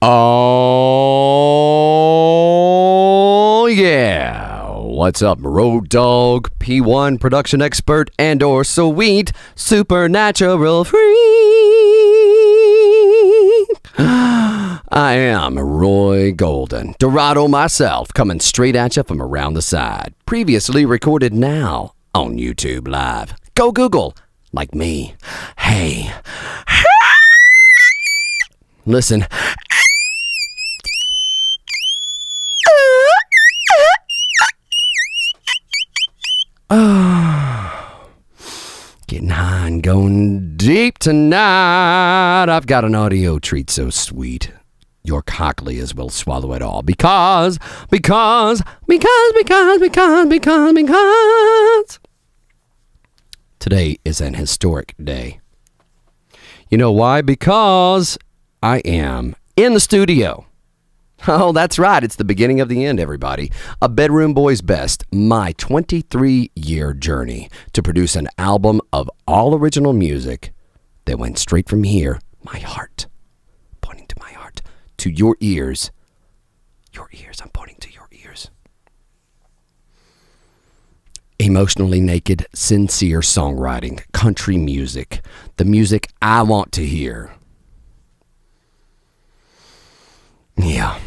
Oh, yeah. What's up, Road Dog, P1 production expert and or sweet supernatural freak? I am Roy Golden, Dorado myself, coming straight at you from around the side. Previously recorded now on YouTube Live. Go Google, like me. Hey. Listen. Getting high and going deep tonight. I've got an audio treat so sweet your cochleas will swallow it all because today is an historic day. You know why? Because I am in the studio. Oh, that's right. It's the beginning of the end, everybody. A Bedroom Boy's Best, my 23-year journey to produce an album of all original music that went straight from here, my heart, pointing to my heart, to your ears. Your ears, I'm pointing to your ears. Emotionally naked, sincere songwriting, country music, the music I want to hear. Yeah.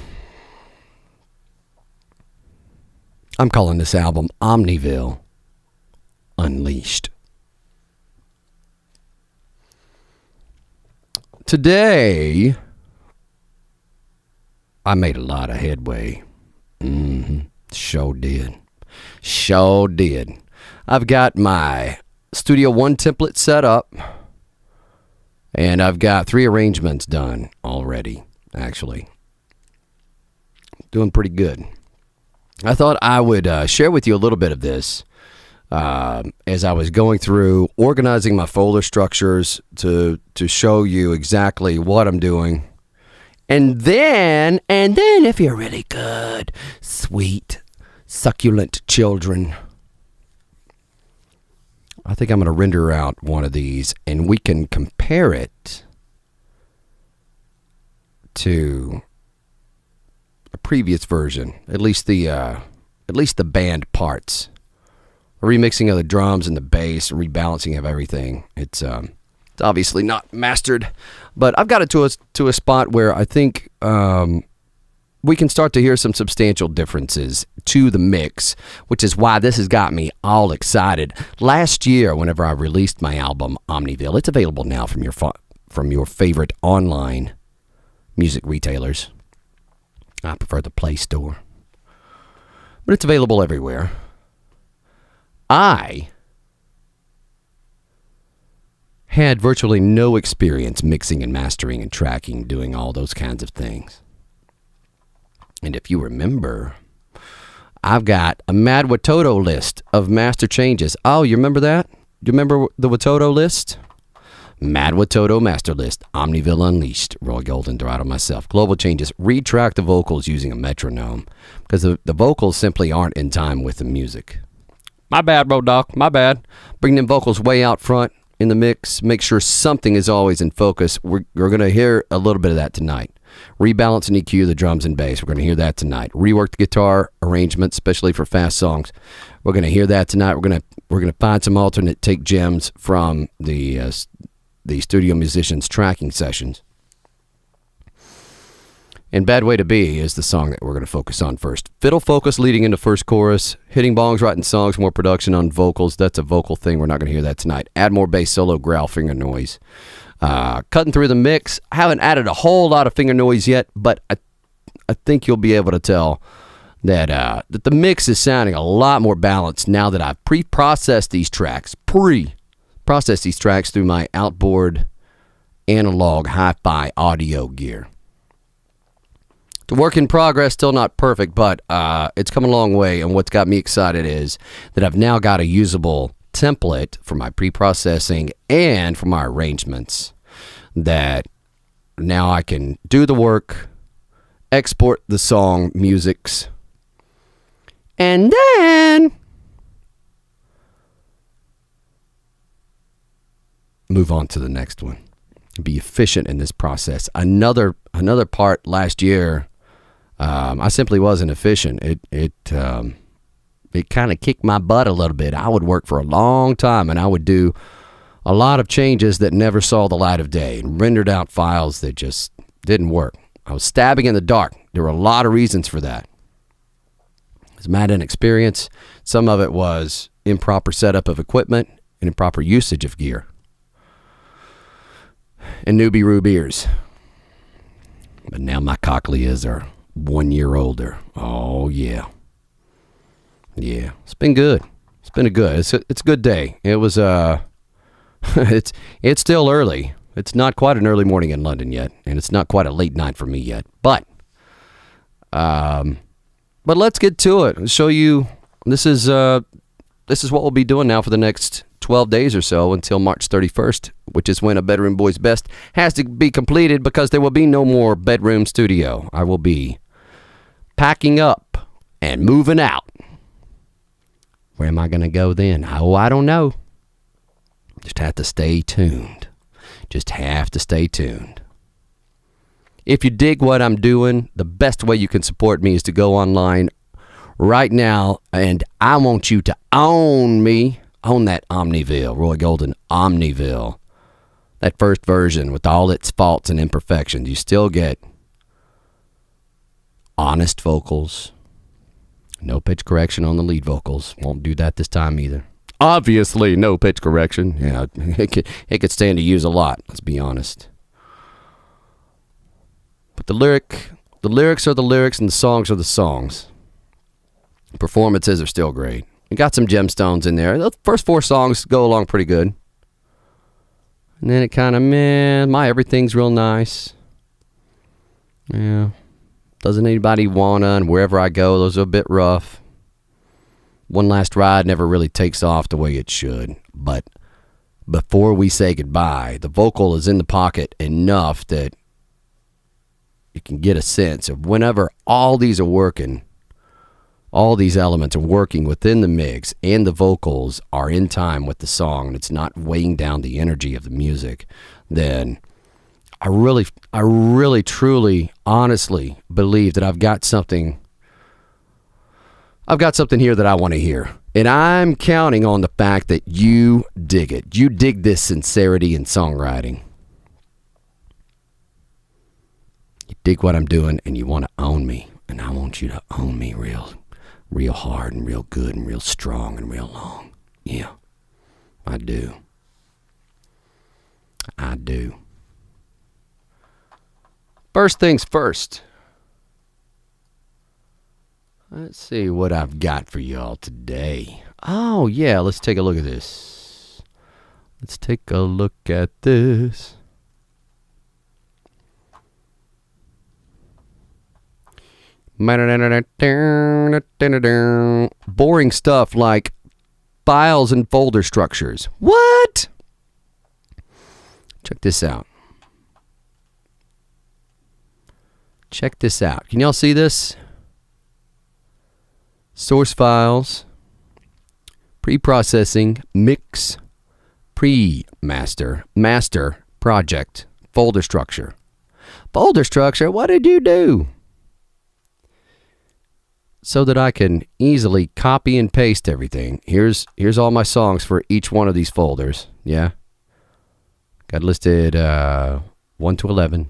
I'm calling this album Omniville Unleashed. Today, I made a lot of headway. Sure did. Sure did. I've got my Studio One template set up, and I've got 3 arrangements done already, actually. Doing pretty good. I thought I would share with you a little bit of this as I was going through organizing my folder structures to show you exactly what I'm doing. And then if you're really good, sweet, succulent children, I think I'm going to render out one of these and we can compare it to a previous version, at least the band parts, a remixing of the drums and the bass, rebalancing of everything. It's obviously not mastered, but I've got it to a spot where I think we can start to hear some substantial differences to the mix, which is why this has got me all excited. Last year, whenever I released my album Omniville, it's available now from your favorite online music retailers. I prefer the Play Store, but it's available everywhere. I had virtually no experience mixing and mastering and tracking, doing all those kinds of things. And if you remember, I've got a Mad Watoto list of master changes. Oh, you remember that? Do you remember the Watoto list? Mad Watoto Master List, Omniville Unleashed, Roy Golden, Dorado myself. Global changes, retrack the vocals using a metronome because the vocals simply aren't in time with the music. My bad, Road Dog, my bad. Bring them vocals way out front in the mix. Make sure something is always in focus. We're going to hear a little bit of that tonight. Rebalance and EQ the drums and bass. We're going to hear that tonight. Rework the guitar arrangement, especially for fast songs. We're going to hear that tonight. We're going to find some alternate take gems from the studio musicians' tracking sessions. And Bad Way to Be is the song that we're going to focus on first. Fiddle focus leading into first chorus. Hitting bongs, writing songs, more production on vocals. That's a vocal thing. We're not going to hear that tonight. Add more bass solo, growl, finger noise. Cutting through the mix. I haven't added a whole lot of finger noise yet, but I think you'll be able to tell that the mix is sounding a lot more balanced now that I've pre-processed these tracks. Process these tracks through my outboard analog hi-fi audio gear. It's a work in progress, still not perfect, but it's come a long way, and what's got me excited is that I've now got a usable template for my pre-processing and for my arrangements that now I can do the work, export the song musics, and then move on to the next one. Be efficient in this process. Another another part last year, I simply wasn't efficient. It kind of kicked my butt a little bit. I would work for a long time, and I would do a lot of changes that never saw the light of day and rendered out files that just didn't work. I was stabbing in the dark. There were a lot of reasons for that. It was mad inexperience. Some of it was improper setup of equipment and improper usage of gear. And newbie rube ears. But now my cochleas are 1 year older. Oh, yeah. Yeah, it's been good. It's been it's a good day. It was, it's still early. It's not quite an early morning in London yet, and it's not quite a late night for me yet. But let's get to it. I'll show you. This is what we'll be doing now for the next 12 days or so until March 31st, which is when A Bedroom Boy's Best has to be completed because there will be no more bedroom studio. I will be packing up and moving out. Where am I going to go then? Oh, I don't know. Just have to stay tuned. Just have to stay tuned. If you dig what I'm doing, the best way you can support me is to go online right now, and I want you to own me. Own that Omniville, Roy Golden Omniville. That first version with all its faults and imperfections. You still get honest vocals. No pitch correction on the lead vocals. Won't do that this time either. Obviously, no pitch correction. Yeah, it could stand to use a lot, let's be honest. But the lyrics are the lyrics and the songs are the songs. Performances are still great. We got some gemstones in there. The first 4 songs go along pretty good. And then it kind of, my everything's real nice. Yeah. Doesn't anybody wanna, and wherever I go, those are a bit rough. One Last Ride never really takes off the way it should. But before we say goodbye, the vocal is in the pocket enough that you can get a sense of whenever all these are working, all these elements are working within the mix and the vocals are in time with the song and it's not weighing down the energy of the music, then I really, truly, honestly believe that I've got something here that I want to hear. And I'm counting on the fact that you dig it. You dig this sincerity in songwriting. You dig what I'm doing and you want to own me. And I want you to own me real hard and real good and real strong and real long. Yeah, I do. I do. First things first. Let's see what I've got for y'all today. Oh, yeah, let's take a look at this. Let's take a look at this. Boring stuff like files and folder structures. What? Check this out. Check this out. Can y'all see this? Source files, pre-processing, mix, pre-master, master, project, folder structure. Folder structure, what did you do? So that I can easily copy and paste everything. Here's all my songs for each one of these folders. Yeah. Got listed 1 to 11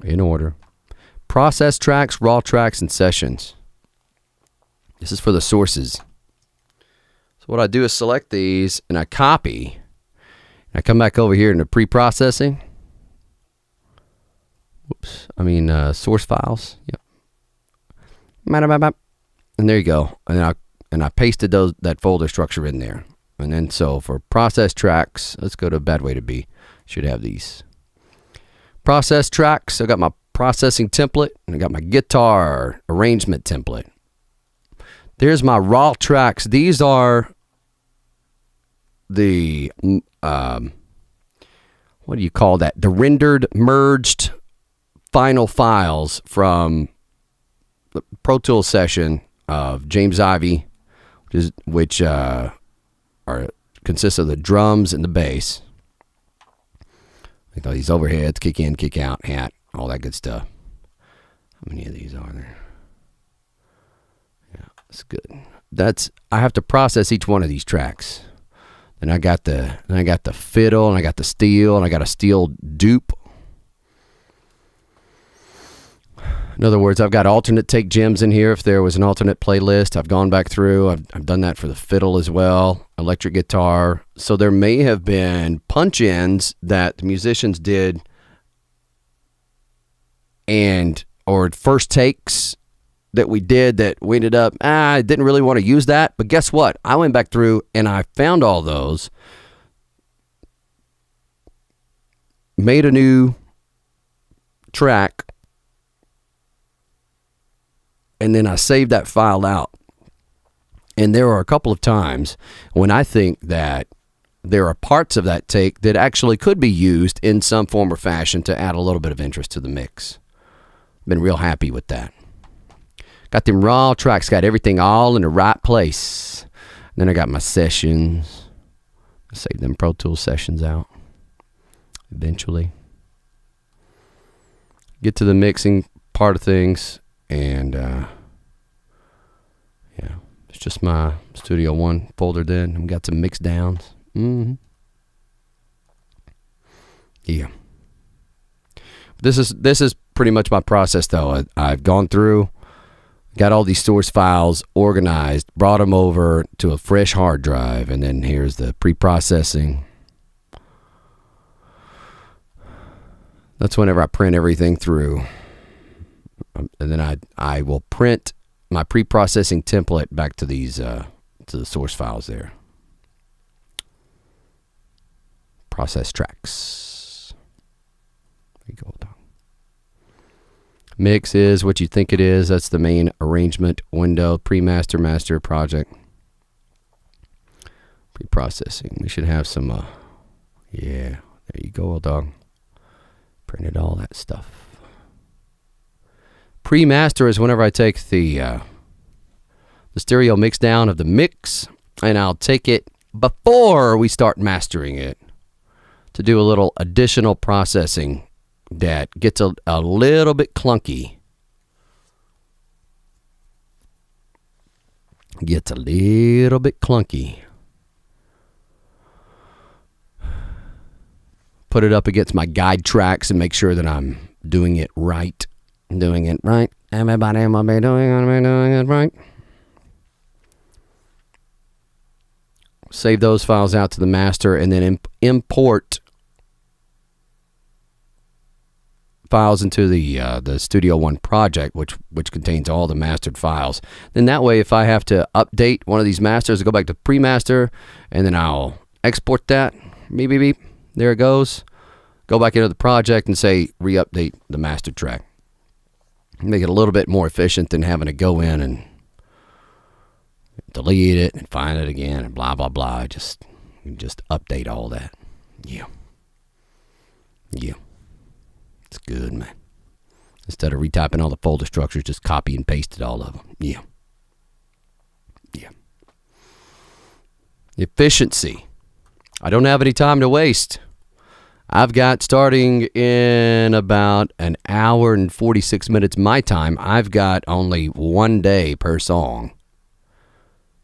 in order. Process tracks, raw tracks, and sessions. This is for the sources. So what I do is select these and I copy. And I come back over here into pre-processing. Source files. Yep. And there you go. And I pasted that folder structure in there. And then so for process tracks, let's go to a bad way to be. Should have these. Process tracks. I got my processing template and I got my guitar arrangement template. There's my raw tracks. These are the, what do you call that? The rendered, merged final files from the Pro Tools session of James Ivey, which consists of the drums and the bass. Like all these overheads, kick in, kick out, hat, all that good stuff. How many of these are there? Yeah, that's good. I have to process each one of these tracks. And I got the fiddle, and I got the steel, and I got a steel dupe. In other words, I've got alternate take gems in here if there was an alternate playlist. I've gone back through. I've done that for the fiddle as well, electric guitar. So there may have been punch-ins that the musicians did or first takes that we did that we ended up, I didn't really want to use that. But guess what? I went back through and I found all those, made a new track, and then I saved that file out. And there are a couple of times when I think that there are parts of that take that actually could be used in some form or fashion to add a little bit of interest to the mix. Been real happy with that. Got them raw tracks, got everything all in the right place. And then I got my sessions. Save them Pro Tools sessions out eventually. Get to the mixing part of things. And, yeah, it's just my Studio One folder then. I've got some mix downs. Yeah. This is pretty much my process, though. I've gone through, got all these source files organized, brought them over to a fresh hard drive, and then here's the pre-processing. That's whenever I print everything through. And then I will print my pre-processing template back to these to the source files there. Process tracks. There you go. Mix is what you think it is. That's the main arrangement window. Pre-master, master, project. Pre-processing. We should have some. Yeah, there you go, dog. Printed all that stuff. Pre-master is whenever I take the stereo mix down of the mix, and I'll take it before we start mastering it to do a little additional processing that gets a little bit clunky. Gets a little bit clunky. Put it up against my guide tracks and make sure that I'm doing it right. Doing it right. Everybody will be doing it right. Save those files out to the master and then import files into the Studio One project, which contains all the mastered files. Then that way, if I have to update one of these masters, I go back to pre-master, and then I'll export that. Beep, beep, beep. There it goes. Go back into the project and say re-update the master track. Make it a little bit more efficient than having to go in and delete it and find it again and blah, blah, blah. Just update all that. Yeah. It's good, man. Instead of retyping all the folder structures, just copy and pasted all of them. Yeah. Efficiency. I don't have any time to waste. I've got, starting in about an hour and 46 minutes my time, I've got only 1 day per song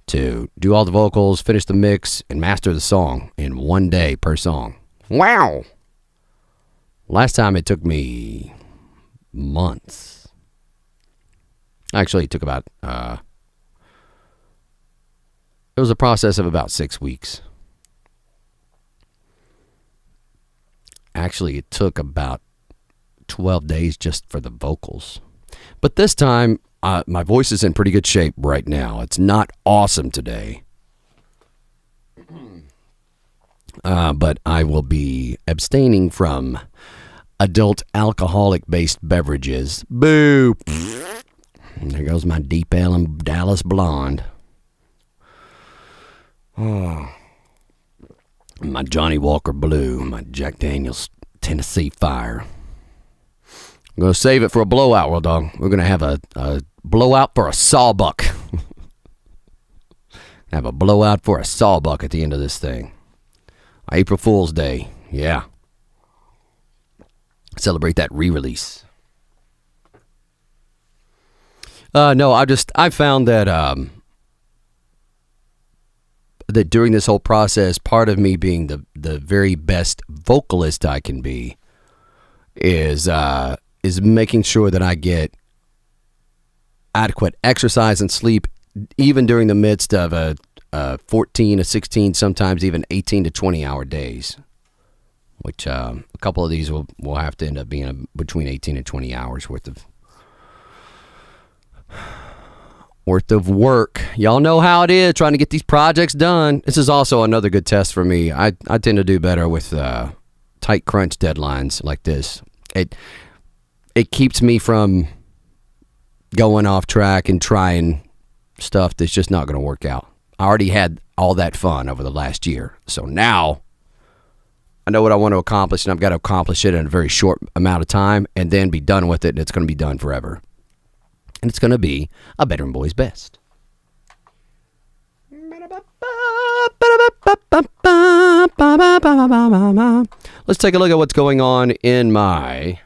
to do all the vocals, finish the mix, and master the song in 1 day per song. Wow! Last time it took me months. Actually, it took about, it was a process of about 6 weeks. Actually, it took about 12 days just for the vocals. But this time, my voice is in pretty good shape right now. It's not awesome today. But I will be abstaining from adult alcoholic-based beverages. Boo! And there goes my Deep Ellum Dallas Blonde. Oh. My Johnny Walker Blue, my Jack Daniels Tennessee Fire. I'm going to save it for a blowout, World Dog. We're going to have a blowout for a sawbuck. Have a blowout for a sawbuck at the end of this thing. April Fool's Day, yeah. Celebrate that re-release. No, I found that that during this whole process, part of me being the very best vocalist I can be is making sure that I get adequate exercise and sleep, even during the midst of a 14 to 16, sometimes even 18 to 20 hour days, which a couple of these will have to end up being between 18 and 20 hours worth of work. Y'all know how it is trying to get these projects done. This is also another good test for me. I tend to do better with tight crunch deadlines like this. It keeps me from going off track and trying stuff that's just not going to work out. I already had all that fun over the last year. So now I know what I want to accomplish, and I've got to accomplish it in a very short amount of time and then be done with it, and it's going to be done forever. And it's going to be a bedroom boy's best. Let's take a look at what's going on in my...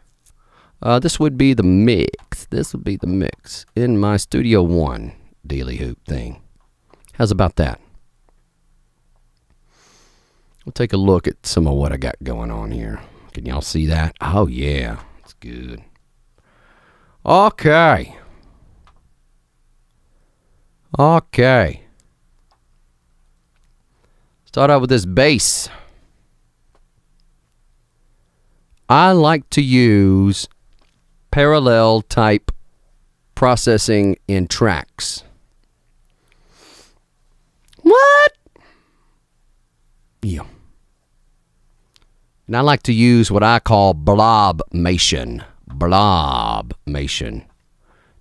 this would be the mix. This would be the mix in my Studio One Daily Hoop thing. How's about that? We'll take a look at some of what I got going on here. Can y'all see that? Oh, yeah. It's good. Okay. Start out with this bass. I like to use parallel type processing in tracks. What? Yeah. And I like to use what I call blobmation. Blobmation.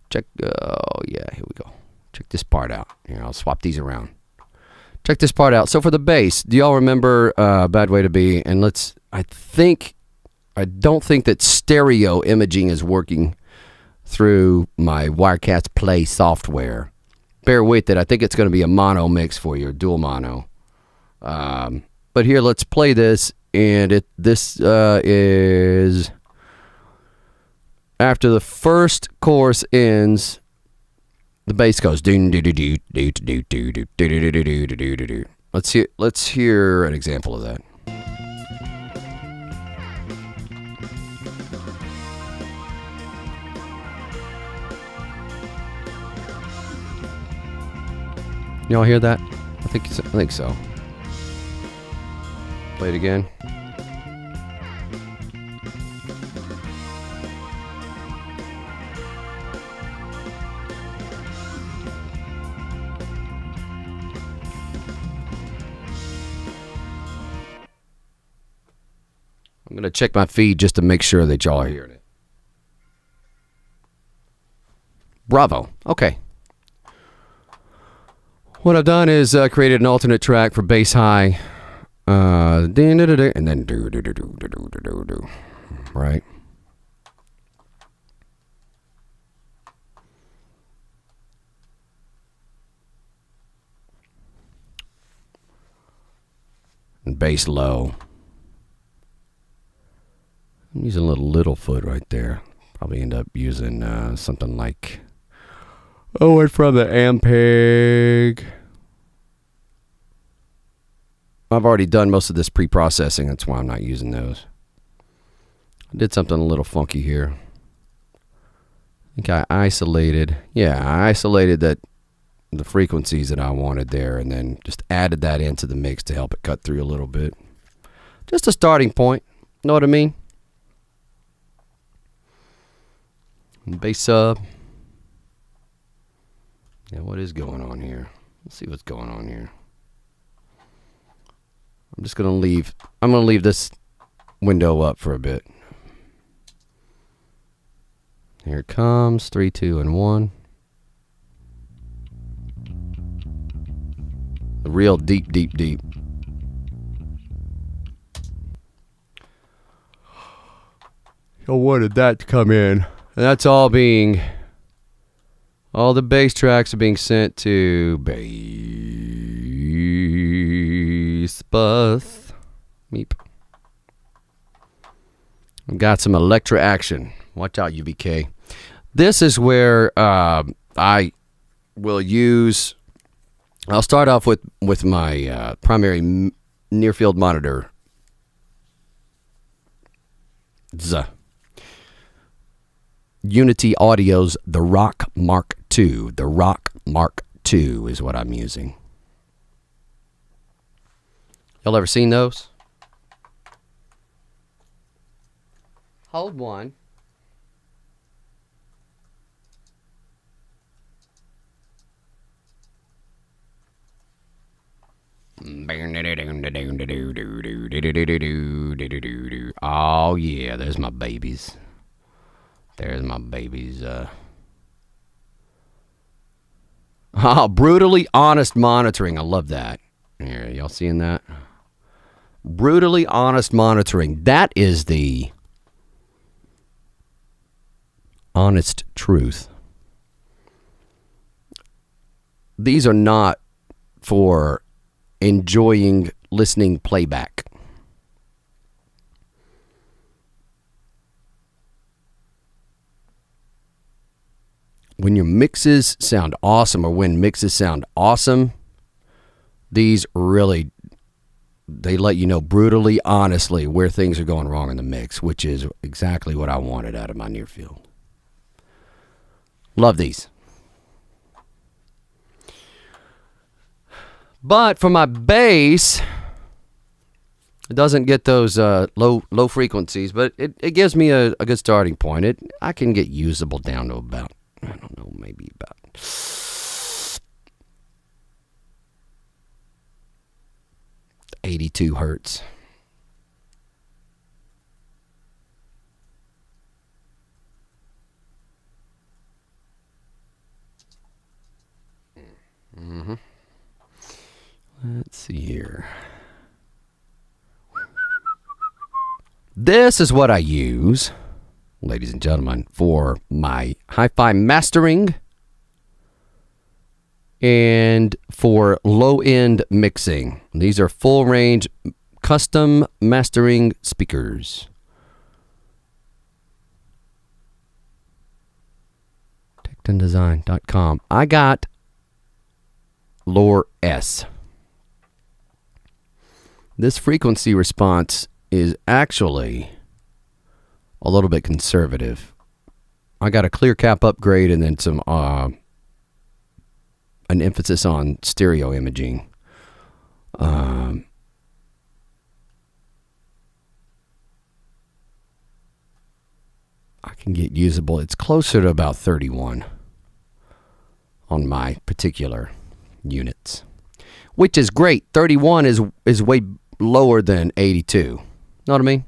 Check. Oh, yeah. Here we go. Check this part out. Here, I'll swap these around. Check this part out. So for the bass, do y'all remember Bad Way to Be? And I don't think that stereo imaging is working through my Wirecast Play software. Bear with it. I think it's going to be a mono mix for you, dual mono. But here, let's play this. And this is after the first chorus ends, the bass goes. Let's hear an example of that. Y'all hear that? I think so. Play it again. I'm going to check my feed just to make sure that y'all are hearing it. Bravo. Okay. What I've done is created an alternate track for bass high. And then do. Right? And bass low. I'm using a little foot right there. Probably end up using something like... Oh, and from the Ampeg. I've already done most of this pre-processing. That's why I'm not using those. I did something a little funky here. I think I isolated. Yeah, I isolated the frequencies that I wanted there, and then just added that into the mix to help it cut through a little bit. Just a starting point. Know what I mean? And bass sub. Yeah, what is going on here? Let's see what's going on here. I'm just going to leave. I'm going to leave this window up for a bit. Here it comes. 3, 2, and 1. A real deep. I wanted that to come in. And that's all being... All the bass tracks are being sent to bass bus. Meep. I've got some Electra action. Watch out, UVK. This is where I will use... I'll start off with my primary near-field monitor. Unity Audio's The Rock Mark II. The Rock Mark II is what I'm using. Y'all ever seen those? Hold one. Oh yeah, there's my babies. There's my babies. Brutally honest monitoring. I love that. Here, y'all seeing that? Brutally honest monitoring. That is the honest truth. These are not for enjoying listening playback. When your mixes sound awesome, or when mixes sound awesome, these really, they let you know brutally, honestly, where things are going wrong in the mix, which is exactly what I wanted out of my near field. Love these. But for my bass, it doesn't get those low frequencies, but it gives me a good starting point. I can get usable down to about, I don't know, maybe about 82 hertz. Mm-hmm. Let's see here. This is what I use, ladies and gentlemen, for my hi-fi mastering and for low-end mixing. These are full-range custom mastering speakers. TechtonDesign.com. I got Lore S. This frequency response is actually a little bit conservative. I got a clear cap upgrade and then some an emphasis on stereo imaging. I can get usable. It's closer to about 31 on my particular units, which is great. 31 is way lower than 82. Know what I mean?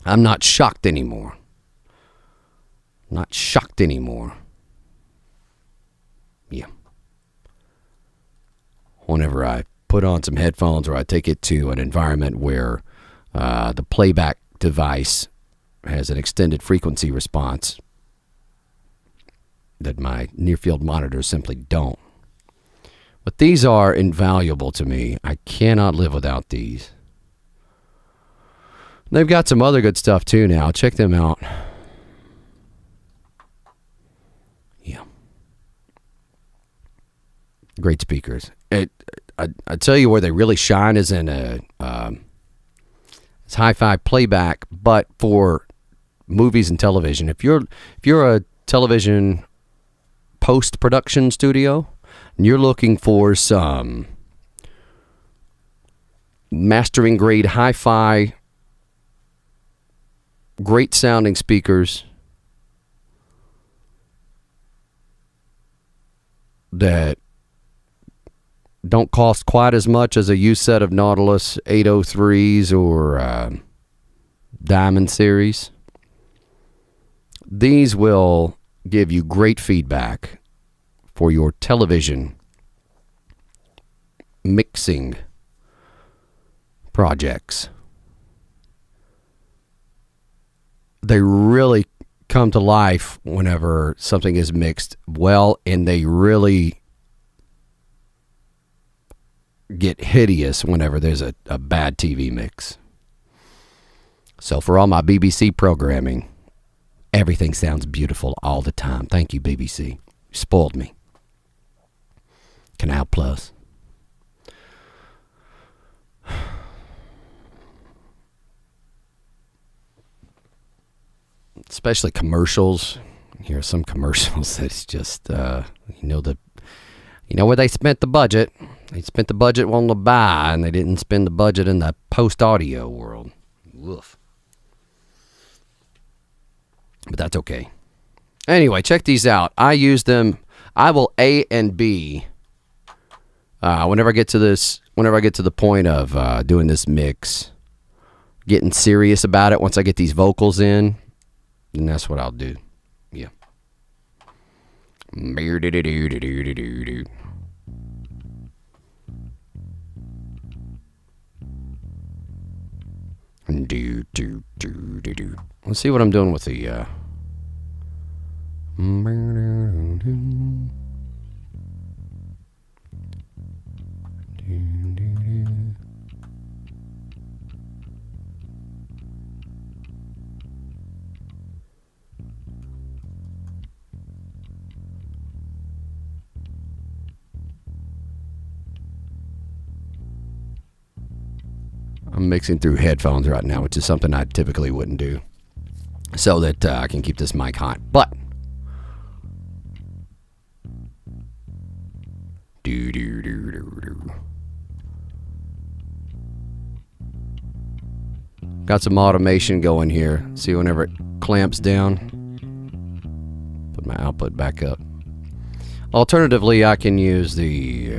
I'm not shocked anymore. Not shocked anymore. Yeah. Whenever I put on some headphones or I take it to an environment where the playback device has an extended frequency response that my near-field monitors simply don't. But these are invaluable to me. I cannot live without these. They've got some other good stuff too now. Check them out. Yeah. Great speakers. I tell you where they really shine is in it's hi-fi playback, but for movies and television. If you're a television post-production studio and you're looking for some mastering grade hi-fi great sounding speakers that don't cost quite as much as a used set of Nautilus 803s or Diamond series, these will give you great feedback for your television mixing projects. They really come to life whenever something is mixed well, and they really get hideous whenever there's a bad TV mix. So for all my BBC programming, everything sounds beautiful all the time. Thank you, BBC. You spoiled me. Canal Plus. Especially commercials. Here are some commercials that's just, you know where they spent the budget. They spent the budget on the buy, and they didn't spend the budget in the post-audio world. Woof. But that's okay. Anyway, check these out. I use them. I will A and B whenever I get to the point of doing this mix, getting serious about it. Once I get these vocals in, then that's what I'll do. Yeah. Let's see what I'm doing with the I'm mixing through headphones right now, which is something I typically wouldn't do, so that I can keep this mic hot. But got some automation going here. See, whenever it clamps down, put my output back up. Alternatively, I can use the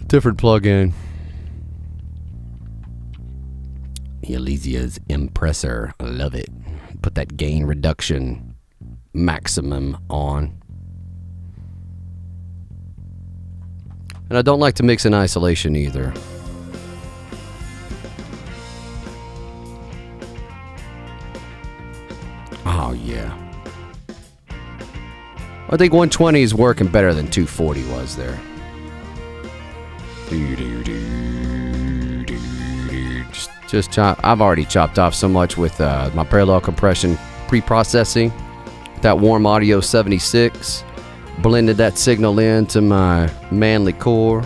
different plugin. Elysia's Impressor. I love it. Put that gain reduction maximum on. And I don't like to mix in isolation either. Oh yeah. I think 120 is working better than 240 was there. Just chop. I've already chopped off so much with my parallel compression pre-processing. That Warm Audio 76. Blended that signal into my manly core.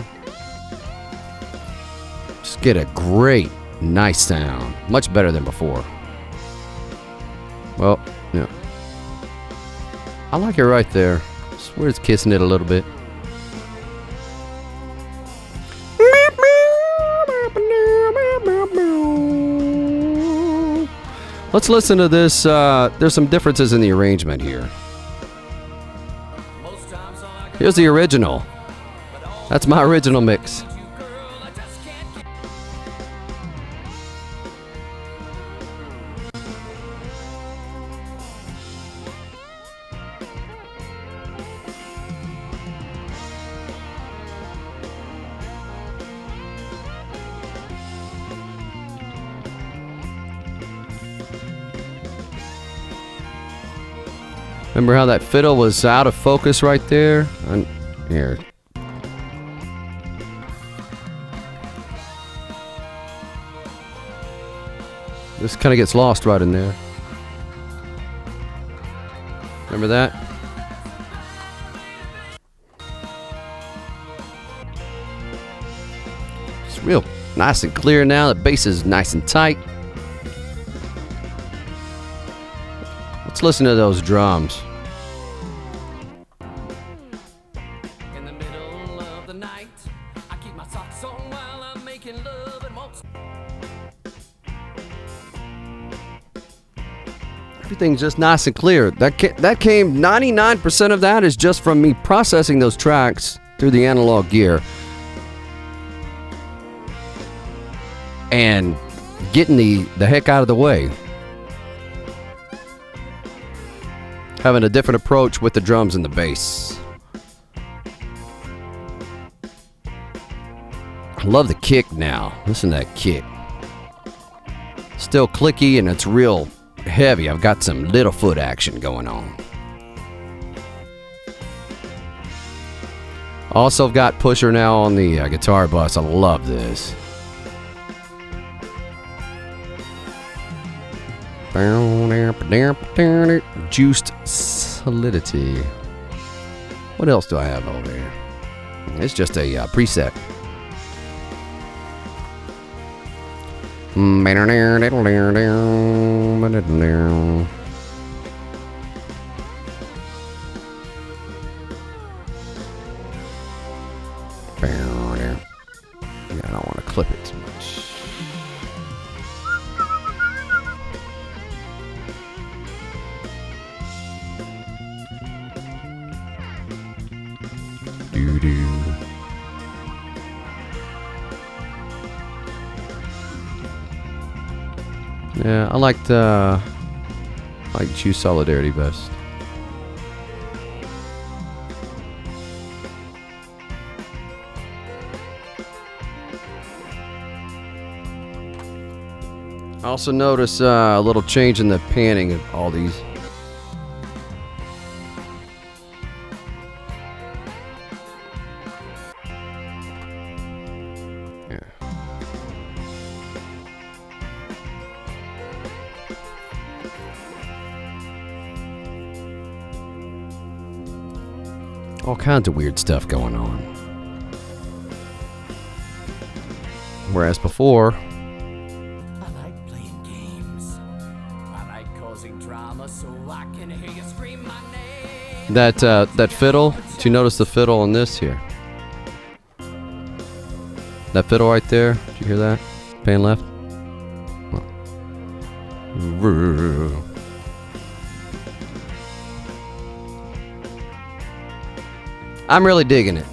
Just get a great, nice sound. Much better than before. Well, yeah. I like it right there. We're just kissing it a little bit. Let's listen to this. There's some differences in the arrangement here. Here's the original. That's my original mix. Remember how that fiddle was out of focus right there? Here. This kind of gets lost right in there. Remember that? It's real nice and clear now. The bass is nice and tight. Let's listen to those drums. In the middle of the night, I keep my socks on while I'm making love and won't. Everything's just nice and clear. That came 99% of that is just from me processing those tracks through the analog gear and getting the heck out of the way. Having a different approach with the drums and the bass. I love the kick now. Listen to that kick. Still clicky and it's real heavy. I've got some Littlefoot action going on. Also got pusher now on the guitar bus. I love this. Juiced solidity. What else do I have over here? It's just a preset. Yeah, I don't want to clip it too much. Doo-doo. Yeah, I like Choose Solidarity best. I also notice a little change in the panning of all these. Yeah. All kinds of weird stuff going on. Whereas before, that fiddle, did you notice the fiddle on this here? That fiddle right there, did you hear that? Pan left. I'm really digging it.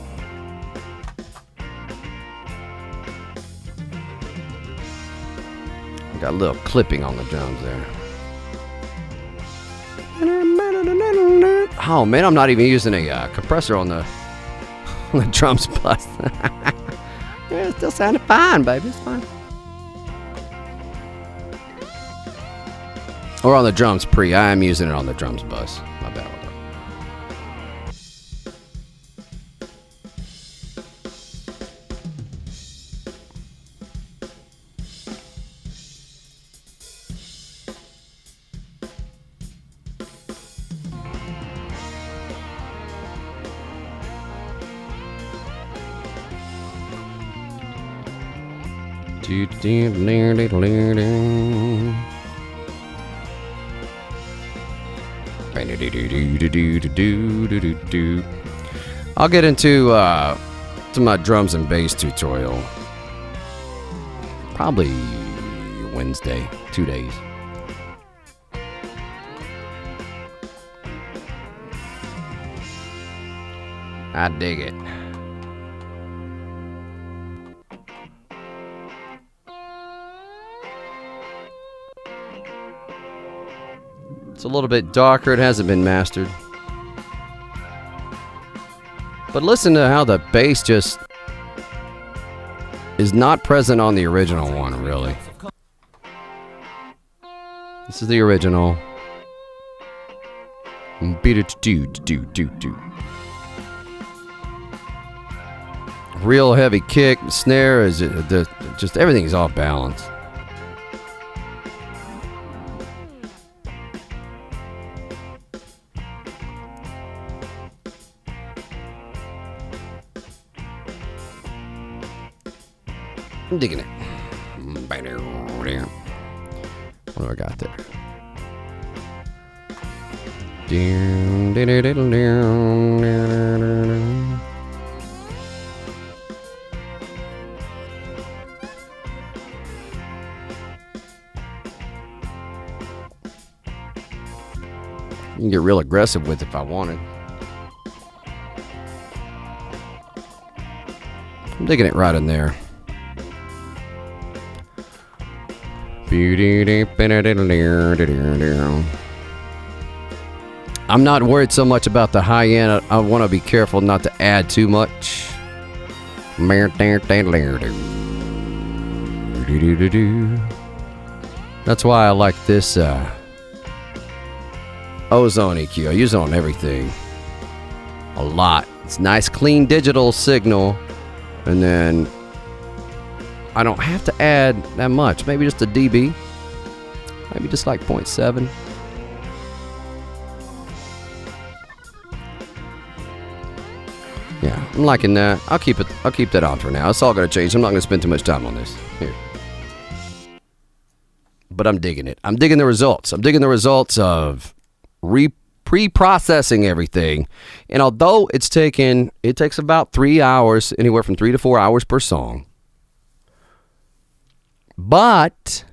Got a little clipping on the drums there. Oh man, I'm not even using a compressor on the drums bus. Yeah, it still sounded fine, baby. It's fine. Or on the drums pre. I am using it on the drums bus. My bad. I'll get into to my drums and bass tutorial probably Wednesday, 2 days. I dig it. It's a little bit darker. It hasn't been mastered. But listen to how the bass just is not present on the original one, really. This is the original. Beat it do. Real heavy kick, snare is just everything's off balance. I'm digging it. What do I got there? You can get real aggressive with it if I wanted. I'm digging it right in there. I'm not worried so much about the high end. I want to be careful not to add too much. That's why I like this Ozone EQ. I use it on everything. A lot. It's nice, clean digital signal. And then I don't have to add that much. Maybe just a dB. Maybe just like 0.7. Yeah, I'm liking that. I'll keep that on for now. It's all going to change. I'm not going to spend too much time on this. Here. But I'm digging it. I'm digging the results. I'm digging the results of pre-processing everything. And although it takes about 3 hours, anywhere from 3 to 4 hours per song. But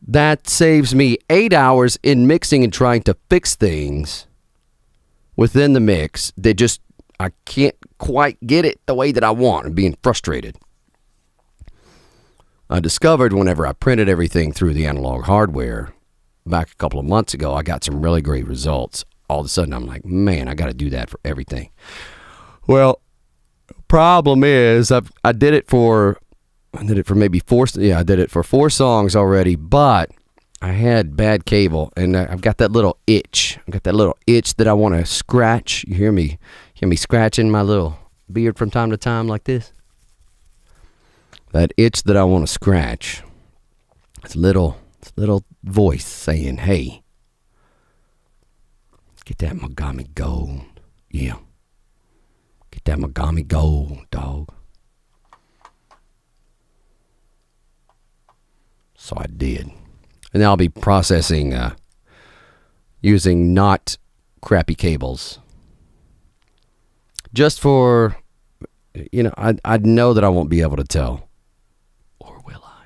that saves me 8 hours in mixing and trying to fix things within the mix that just, I can't quite get it the way that I want. I'm being frustrated. I discovered whenever I printed everything through the analog hardware back a couple of months ago, I got some really great results. All of a sudden, I'm like, man, I got to do that for everything. Well, problem is, I did it for maybe 4. Yeah, I did it for 4 songs already, but I had bad cable, and I've got that little itch. I've got that little itch that I want to scratch. You hear me scratching my little beard from time to time like this? That itch that I want to scratch. It's a little voice saying, hey, get that Mogami gold. Yeah. Get that Mogami gold, dog. So I did. And now I'll be processing using not crappy cables. Just for, I know that I won't be able to tell. Or will I?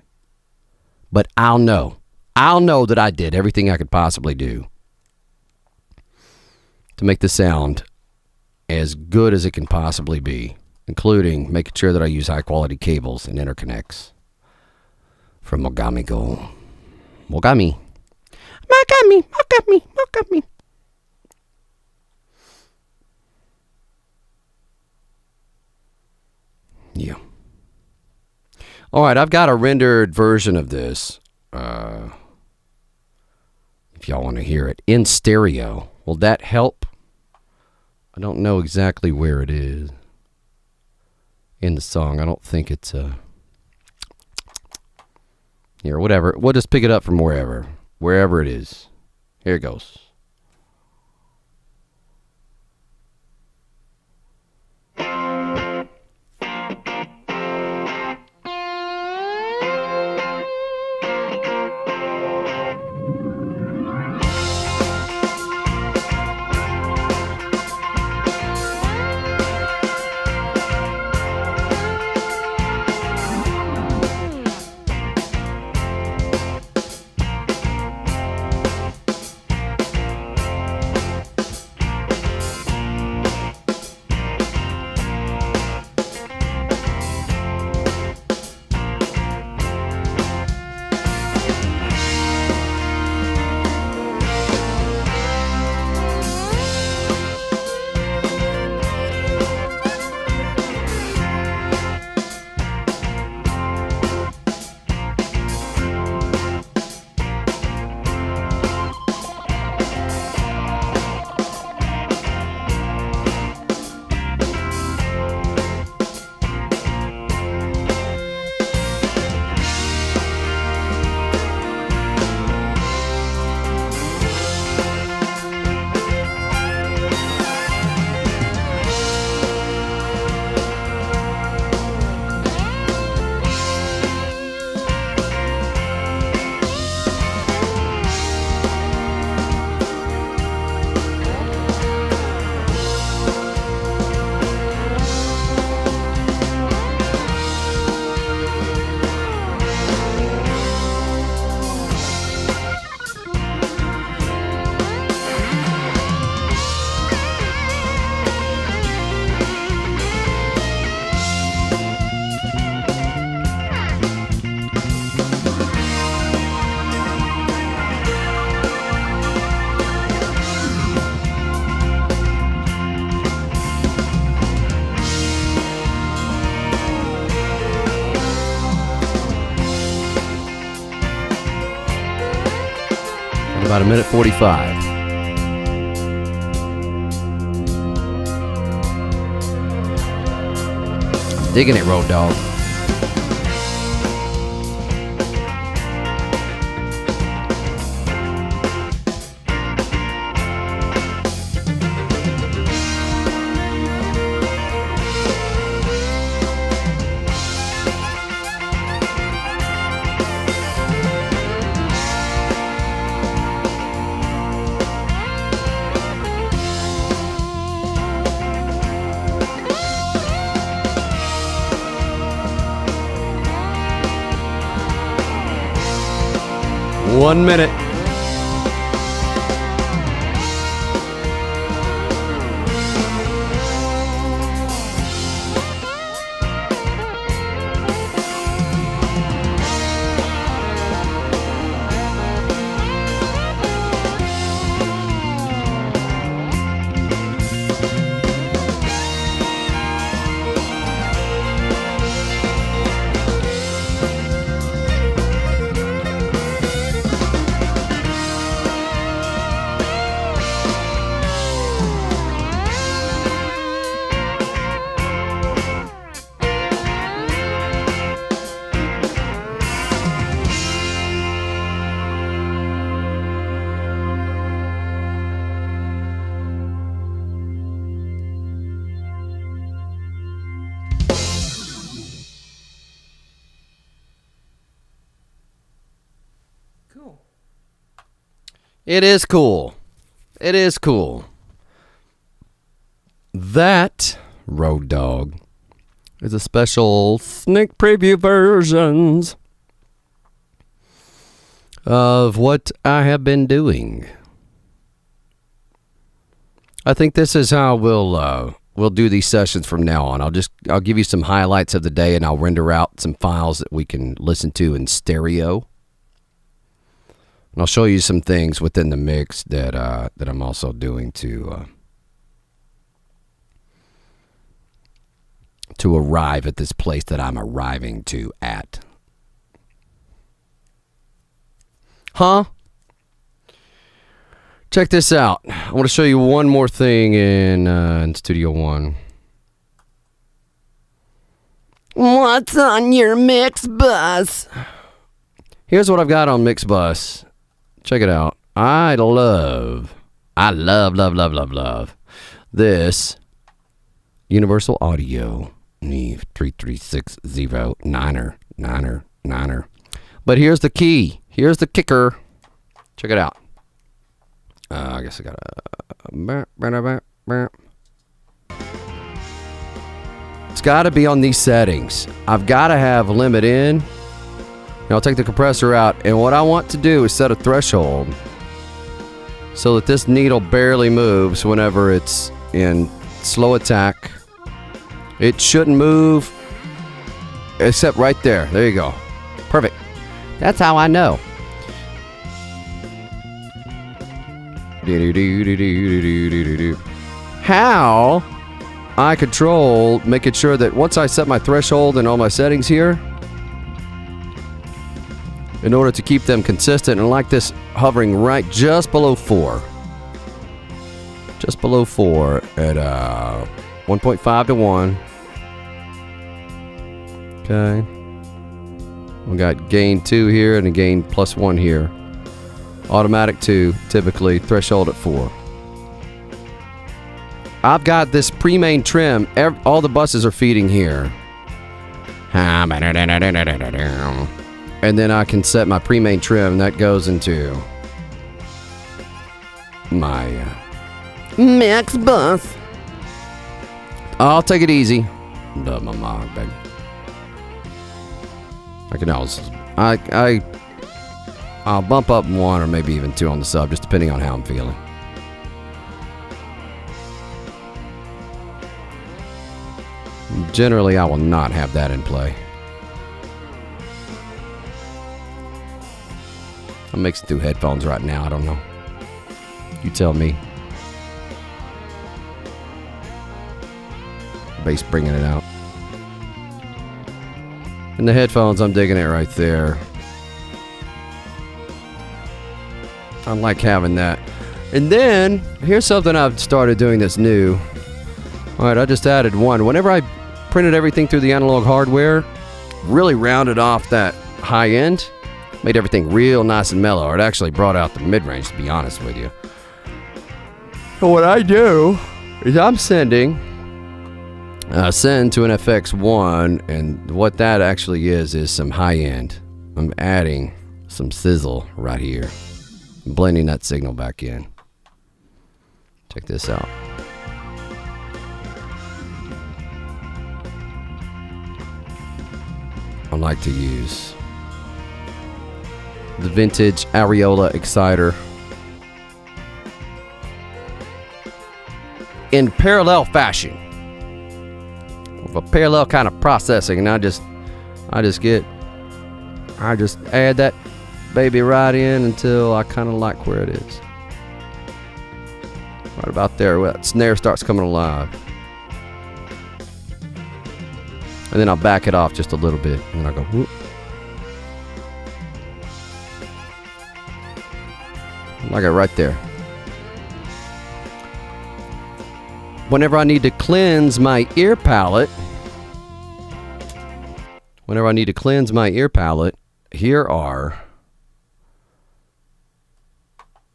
But I'll know. I'll know that I did everything I could possibly do to make the sound as good as it can possibly be, including making sure that I use high quality cables and interconnects from Mogami Gold. Mogami. Yeah. All right, I've got a rendered version of this. If y'all want to hear it in stereo, will that help? I don't know exactly where it is in the song. I don't think it's here, whatever. We'll just pick it up from wherever it is. Here it goes. About a minute 45. Digging it, Road Dog. One minute. Cool. It is cool. It is cool. That, Road Dog, is a special sneak preview versions of what I have been doing. I think this is how we'll do these sessions from now on. I'll give you some highlights of the day, and I'll render out some files that we can listen to in stereo. And I'll show you some things within the mix that I'm also doing to arrive at this place that I'm arriving to at. Huh? Check this out. I want to show you one more thing in Studio One. What's on your mix bus? Here's what I've got on mix bus. Check it out. I love this Universal Audio E0033609er. But here's the key. Here's the kicker. Check it out. I guess I gotta. It's gotta be on these settings. I've gotta have limit in. Now I'll take the compressor out, and what I want to do is set a threshold so that this needle barely moves whenever it's in slow attack. It shouldn't move except right there. There you go. Perfect. That's how I know. How I control making sure that once I set my threshold and all my settings here, in order to keep them consistent, and like this hovering right just below 4. Just below 4 at 1.5 to 1. Okay. We got gain 2 here and a gain +1 here. Automatic 2, typically. Threshold at 4. I've got this pre-main trim. All the buses are feeding here. And then I can set my pre-main trim. That goes into my mix bus. I'll take it easy. Love my mom, baby. I can always... I'll bump up 1 or maybe even 2 on the sub, just depending on how I'm feeling. Generally, I will not have that in play. I'm mixing through headphones right now. I don't know. You tell me. Bass bringing it out. In the headphones, I'm digging it right there. I like having that. And then, here's something I've started doing that's new. Alright, I just added 1. Whenever I printed everything through the analog hardware, really rounded off that high end, made everything real nice and mellow. It actually brought out the mid-range, to be honest with you. So what I do is I'm send to an FX1, and what that actually is some high end. I'm adding some sizzle right here, blending that signal back in. Check this out. I like to use the vintage Areola exciter in parallel fashion, with a parallel kind of processing, and I just add that baby right in until I kind of like where it is. Right about there, where that snare starts coming alive. And then I'll back it off just a little bit, and then I'll go whoop. Like it right there. Whenever I need to cleanse my ear palette, here are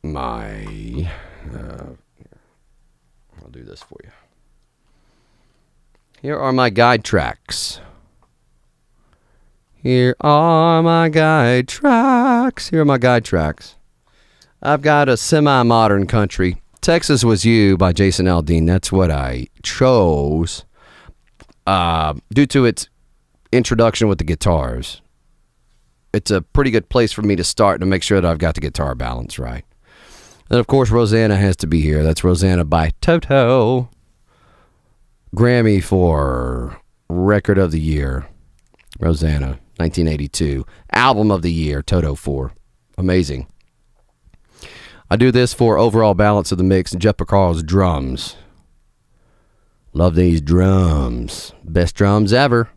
my, I'll do this for you. Here are my guide tracks. I've got a semi-modern country. Texas Was You by Jason Aldean. That's what I chose due to its introduction with the guitars. It's a pretty good place for me to start to make sure that I've got the guitar balance right. And of course, Rosanna has to be here. That's Rosanna by Toto. Grammy for Record of the Year. Rosanna, 1982. Album of the Year, Toto 4. Amazing. I do this for overall balance of the mix. Jeff Picard's drums. Love these drums. Best drums ever.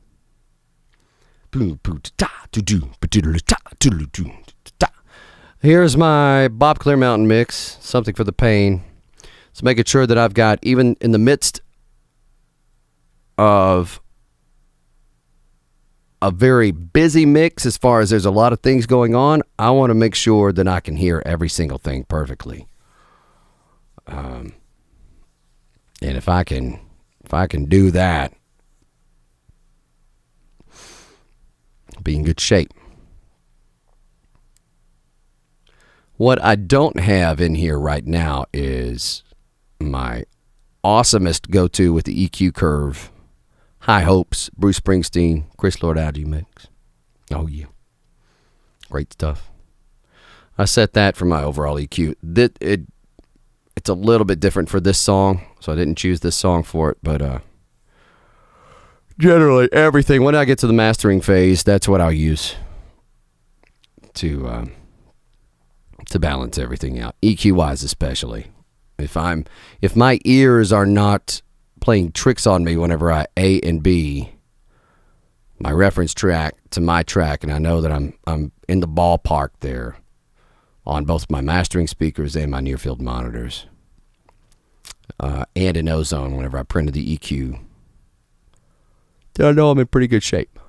Here's my Bob Clear Mountain mix. Something for the pain. So making sure that I've got, even in the midst of a very busy mix, as far as there's a lot of things going on, I want to make sure that I can hear every single thing perfectly. And if I can do that, I'll be in good shape. What I don't have in here right now is my awesomest go-to with the EQ curve. High Hopes, Bruce Springsteen, Chris Lord-Alge mix. Oh, yeah. Great stuff. I set that for my overall EQ. It's a little bit different for this song, so I didn't choose this song for it, but generally everything, when I get to the mastering phase, that's what I'll use to balance everything out. EQ-wise especially. If my ears are not playing tricks on me whenever I A and B my reference track to my track, and I know that I'm in the ballpark there on both my mastering speakers and my near field monitors, and in Ozone whenever I printed the EQ, then I know I'm in pretty good shape.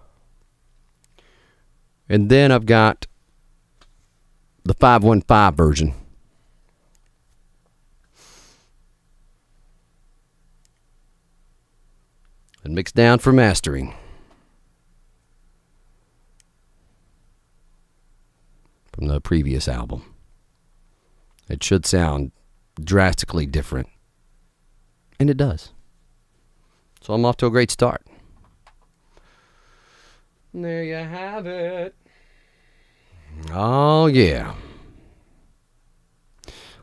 And then I've got the 515 version. And mixed down for mastering. From the previous album. It should sound drastically different. And it does. So I'm off to a great start. There you have it. Oh, yeah.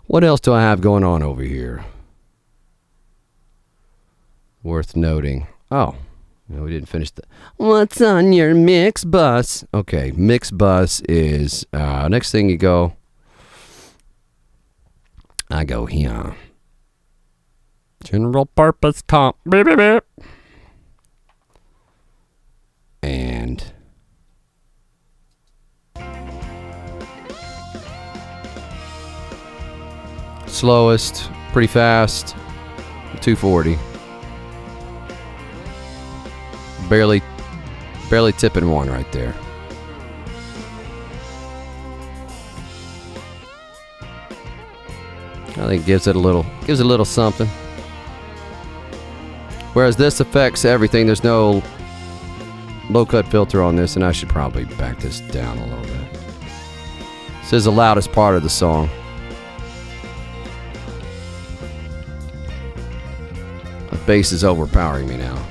What else do I have going on over here? Worth noting. Oh, no, we didn't finish the... What's on your mix bus? Okay, mix bus is... next thing you go... I go here. General purpose comp. Beep, beep, beep. And... slowest, pretty fast, 240. barely tipping one right there. I think it gives it a little something. Whereas this affects everything. There's no low cut filter on this, and I should probably back this down a little bit. This is the loudest part of the song. The bass is overpowering me now.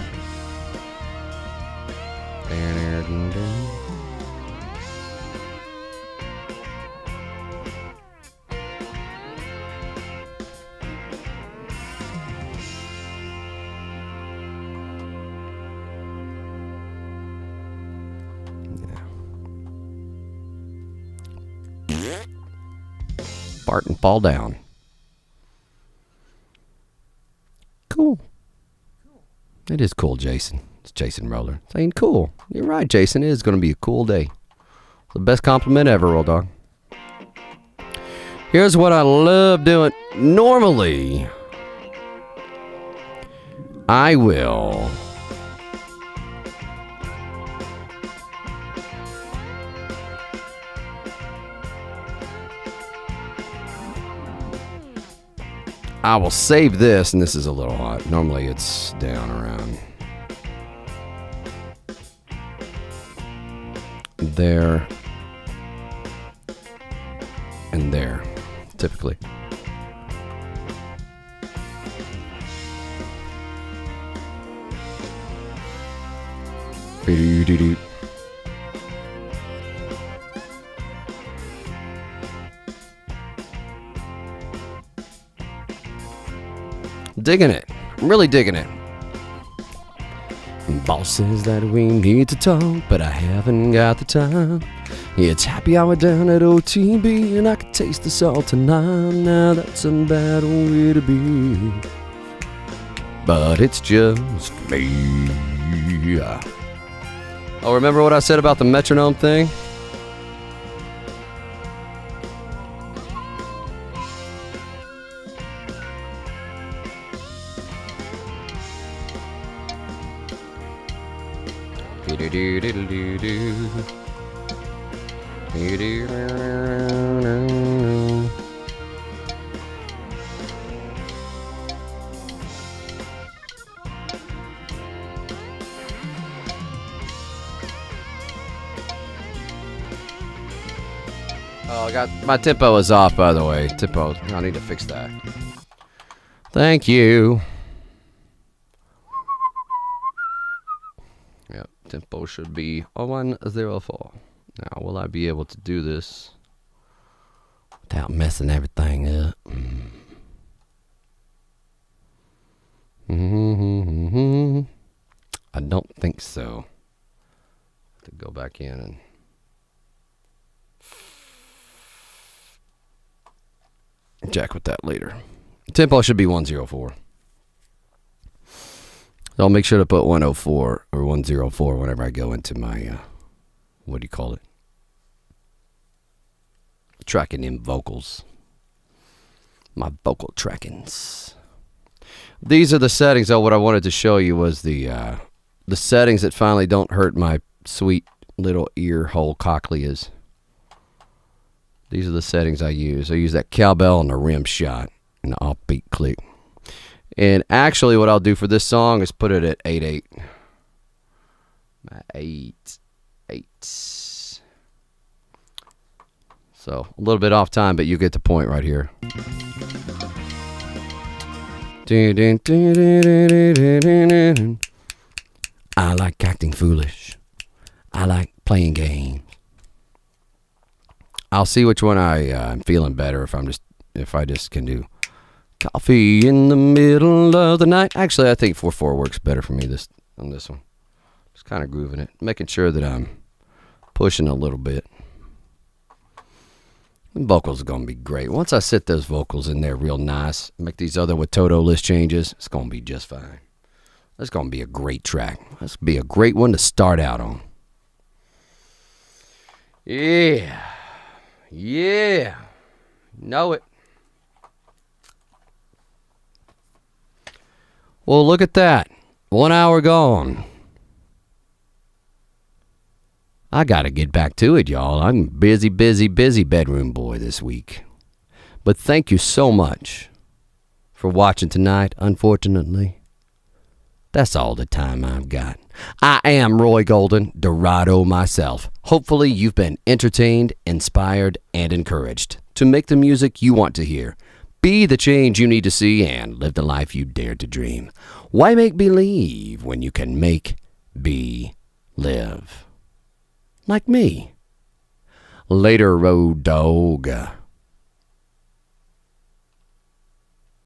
Fart and fall down. Cool. It is cool, Jason. It's Jason Roller saying cool. You're right, Jason. It is going to be a cool day. The best compliment ever, old dog. Here's what I love doing. Normally, I will save this, and this is a little hot. Normally it's down around there and there, typically. Digging it. I'm really digging it. Boss says that we need to talk, but I haven't got the time. It's happy hour down at OTB, and I can taste the salt tonight. Now that's a bad way to be, but it's just me. Oh, remember what I said about the metronome thing? Oh, my tempo is off, by the way. Tempo, I need to fix that. Thank you. Yep, tempo should be 104. Now, will I be able to do this without messing everything up? I don't think so. I have to go back in and check with that later. Tempo should be 104. So I'll make sure to put 104 or 104 whenever I go into my, what do you call it? Tracking in vocals. My vocal trackings. These are the settings. Oh, what I wanted to show you was the settings that finally don't hurt my sweet little ear hole cochleas. These are the settings I use. I use that cowbell and the rim shot and the offbeat click. And actually what I'll do for this song is put it at 8/8. 8/8. So a little bit off time, but you get the point right here. I like acting foolish. I like playing games. I'll see which one I'm feeling better if I just can do coffee in the middle of the night. Actually, I think 4/4 works better for me on this one. Just kind of grooving it, making sure that I'm pushing a little bit. The vocals are going to be great. Once I sit those vocals in there real nice, make these other with Toto list changes, it's going to be just fine. That's going to be a great track. That's going to be a great one to start out on. Yeah. Yeah. Know it. Well, look at that. 1 hour gone. I gotta get back to it, y'all. I'm busy bedroom boy this week. But thank you so much for watching tonight, unfortunately. That's all the time I've got. I am Roy Golden, Dorado myself. Hopefully you've been entertained, inspired, and encouraged to make the music you want to hear. Be the change you need to see and live the life you dared to dream. Why make believe when you can make be live? Like me. Later, road dog.